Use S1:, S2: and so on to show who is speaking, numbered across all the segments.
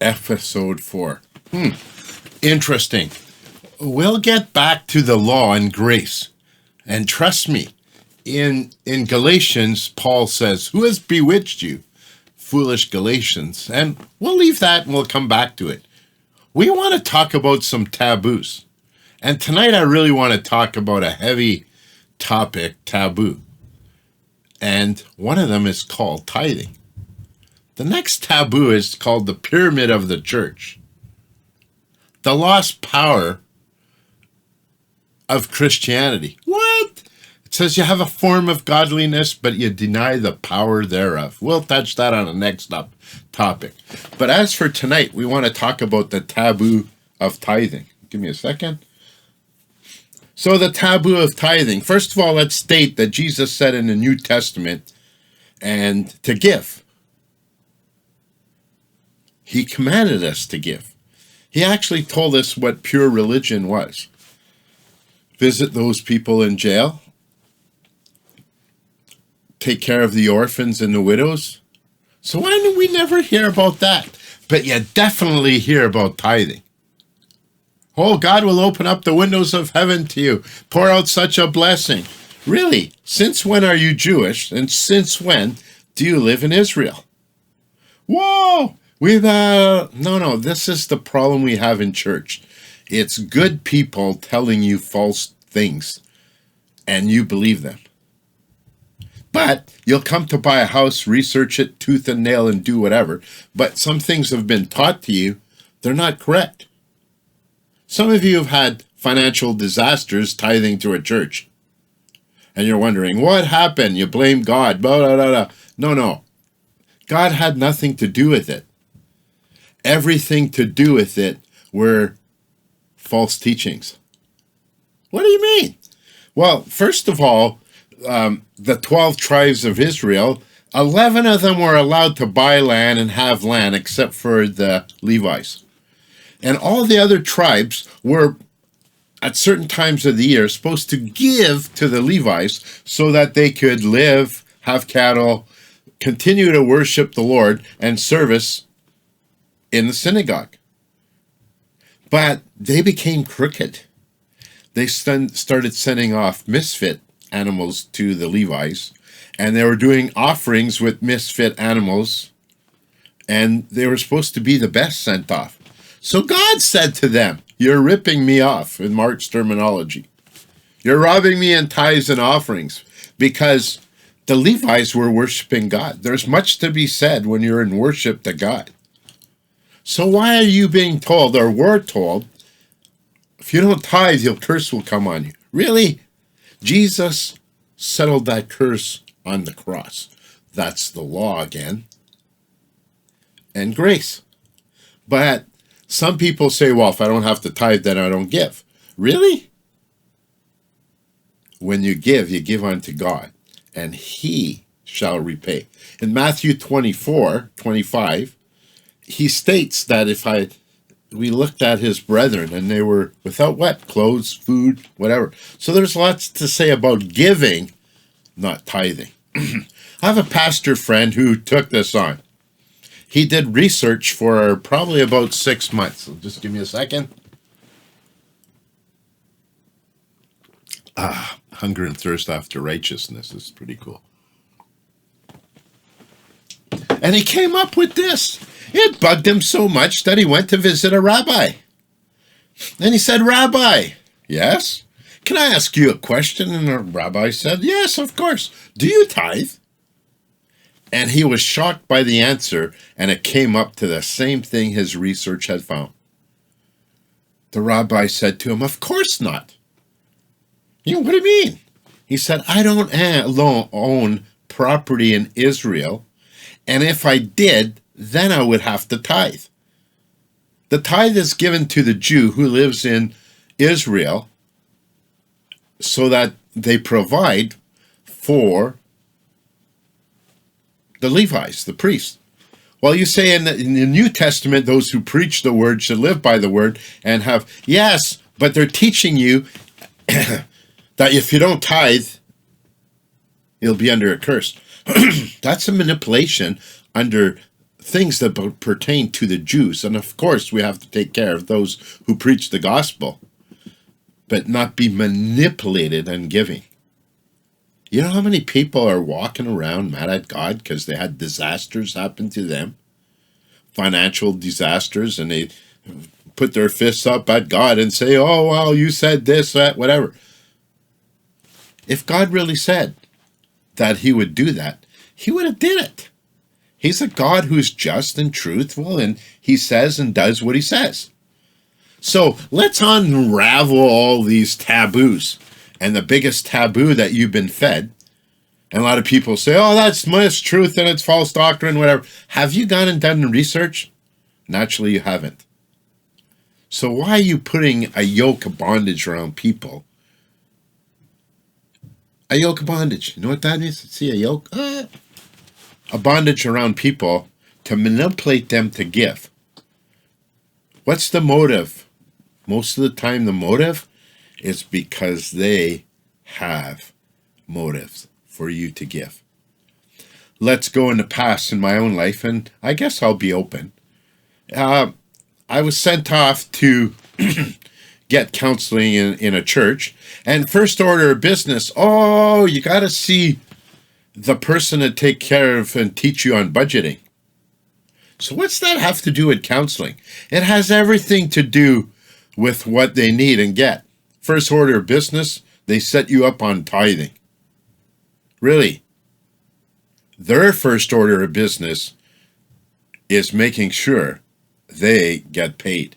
S1: Episode 4. Interesting. We'll get back to the law and grace. And trust me, in Galatians, Paul says, "Who has bewitched you? Foolish Galatians." And we'll leave that and we'll come back to it. We want to talk about some taboos. And tonight I really want to talk about a heavy topic, taboo. And one of them is called tithing. The next taboo is called the pyramid of the church. The lost power of Christianity. What? It says you have a form of godliness, but you deny the power thereof. We'll touch that on the next topic. But as for tonight, we want to talk about the taboo of tithing. Give me a second. So the taboo of tithing. First of all, let's state that Jesus said in the New Testament and to give. He commanded us to give. He actually told us what pure religion was. Visit those people in jail. Take care of the orphans and the widows. So why do we never hear about that? But you definitely hear about tithing. Oh, God will open up the windows of heaven to you. Pour out such a blessing. Really, since when are you Jewish? And since when do you live in Israel? Whoa! No, this is the problem we have in church. It's good people telling you false things, and you believe them. But you'll come to buy a house, research it, tooth and nail, and do whatever. But some things have been taught to you, they're not correct. Some of you have had financial disasters tithing to a church. And you're wondering, what happened? You blame God, blah, blah, blah, blah. No. God had nothing to do with it. Everything to do with it were false teachings. What do you mean? Well, first of all, the 12 tribes of Israel, 11 of them were allowed to buy land and have land except for the Levites. And all the other tribes were, at certain times of the year, supposed to give to the Levites so that they could live, have cattle, continue to worship the Lord, and service in the synagogue. But they became crooked. They started sending off misfit animals to the Levites, and they were doing offerings with misfit animals, and they were supposed to be the best sent off. So God said to them, "You're ripping me off," in Mark's terminology. "You're robbing me in tithes and offerings," because the Levites were worshiping God. There's much to be said when you're in worship to God. So why are you being told, or were told, if you don't tithe, your curse will come on you? Really? Jesus settled that curse on the cross. That's the law again. And grace. But some people say, well, if I don't have to tithe, then I don't give. Really? When you give unto God, and He shall repay. In Matthew 24:25, He states that we looked at His brethren and they were without what? Clothes, food, whatever. So there's lots to say about giving, not tithing. I have a pastor friend who took this on. He did research for probably about 6 months. So just give me a second. Hunger and thirst after righteousness is pretty cool. And he came up with this. It bugged him so much that he went to visit a rabbi. And he said, "Rabbi, yes? Can I ask you a question?" And the rabbi said, "Yes, of course. Do you tithe?" And he was shocked by the answer, and it came up to the same thing his research had found. The rabbi said to him, "Of course not." What do you mean? He said, "I don't own property in Israel, and if I did, then I would have to tithe. The tithe is given to the Jew who lives in Israel so that they provide for the Levites, the priests. Well, you say in the New Testament, those who preach the word should live by the word and have, yes, but they're teaching you that if you don't tithe, you'll be under a curse. That's a manipulation under things that pertain to the Jews. And of course, we have to take care of those who preach the gospel, but not be manipulated in giving. You know how many people are walking around mad at God because they had disasters happen to them? Financial disasters, and they put their fists up at God and say, oh, well, you said this, that, whatever. If God really said that he would do that, he would have did it. He's a God who's just and truthful, and he says and does what he says. So let's unravel all these taboos. And the biggest taboo that you've been fed, and a lot of people say, oh, that's mistruth and it's false doctrine, whatever. Have you gone and done the research? Naturally, you haven't. So why are you putting a yoke of bondage around people? A yoke of bondage. You know what that is? See, a yoke? A bondage around people to manipulate them to give. What's the motive? Most of the time, the motive is because they have motives for you to give. Let's go in the past in my own life, and I guess I'll be open. I was sent off to get counseling in a church, and first order of business, oh, you got to see the person to take care of and teach you on budgeting. So what's that have to do with counseling? It has everything to do with what they need and get. First order of business, they set you up on tithing. Really? Their first order of business is making sure they get paid.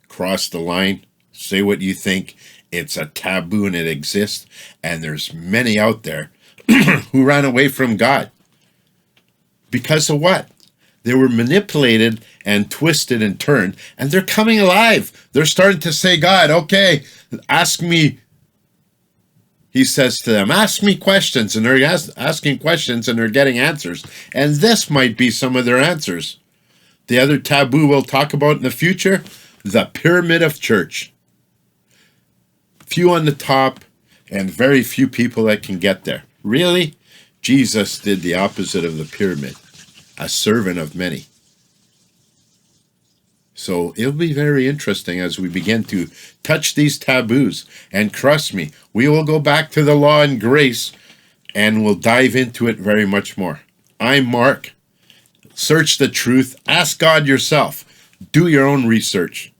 S1: Cross the line, say what you think. It's a taboo and it exists, and there's many out there who ran away from God. Because of what? They were manipulated and twisted and turned, and they're coming alive. They're starting to say, God, okay, ask me. He says to them, ask me questions, and they're asking questions, and they're getting answers. And this might be some of their answers. The other taboo we'll talk about in the future, the pyramid of church. Few on the top, and very few people that can get there. Really? Jesus did the opposite of the pyramid, a servant of many. So it'll be very interesting as we begin to touch these taboos. And trust me, we will go back to the law and grace, and we'll dive into it very much more. I'm Mark. Search the truth. Ask God yourself. Do your own research.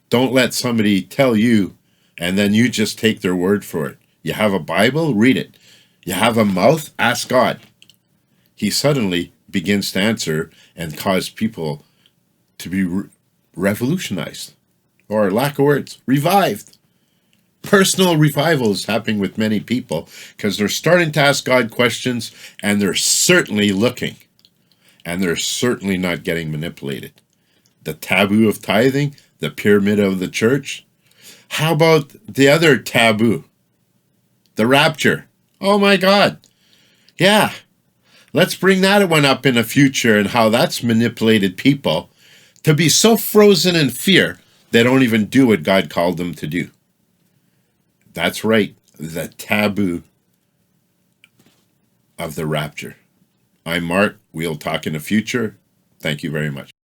S1: Don't let somebody tell you, and then you just take their word for it. You have a Bible? Read it. You have a mouth? Ask God. He suddenly begins to answer and cause people to be revolutionized, or lack of words, revived. Personal revival is happening with many people because they're starting to ask God questions, and they're certainly looking, and they're certainly not getting manipulated. The taboo of tithing, the pyramid of the church. How about the other taboo? The rapture. Oh my God. Yeah. Let's bring that one up in the future, and how that's manipulated people to be so frozen in fear they don't even do what God called them to do. That's right, the taboo of the rapture. I'm Mark. We'll talk in the future. Thank you very much.